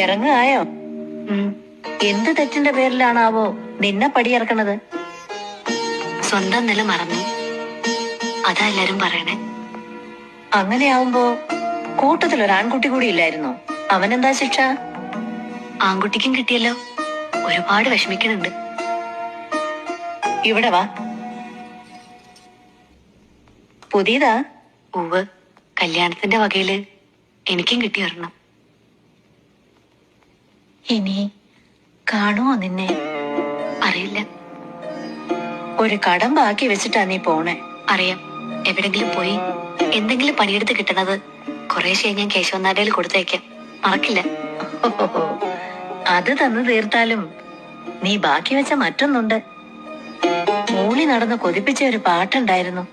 ഇറങ്ങായോ? എന്ത് തെറ്റിന്റെ പേരിലാണാവോ നിന്നെ പടിയിറക്കണത്? സ്വന്തം നില മറന്നു, അതാ എല്ലാരും പറയണേ. അങ്ങനെയാവുമ്പോ കൂട്ടത്തിൽ ഒരു ആൺകുട്ടി കൂടി ഇല്ലായിരുന്നോ? അവനെന്താ ശിക്ഷ? ആൺകുട്ടിക്കും കിട്ടിയല്ലോ. ഒരുപാട് വിഷമിക്കണുണ്ട്. ഇവിടെ വാ. പുതിയതാ? ഉവ്, കല്യാണത്തിന്റെ വകയില് എനിക്കും കിട്ടി ഒരെണ്ണം. ഇനി കാണുമോ നിന്നെ? അറിയില്ല. ഒരു കടം ബാക്കി വെച്ചിട്ടാ നീ പോണേ. അറിയാം. എവിടെങ്കിലും പോയി എന്തെങ്കിലും പണിയെടുത്ത് കിട്ടണത് കുറേശ്ശെ ഞാൻ കേശവനാടയിൽ കൊടുത്തേക്കാം. മറക്കില്ല. അത് തന്നു തീർത്താലും നീ ബാക്കി വെച്ച മറ്റൊന്നുണ്ട്. മൂളി നടന്ന് കൊതിപ്പിച്ച ഒരു പാട്ടുണ്ടായിരുന്നു.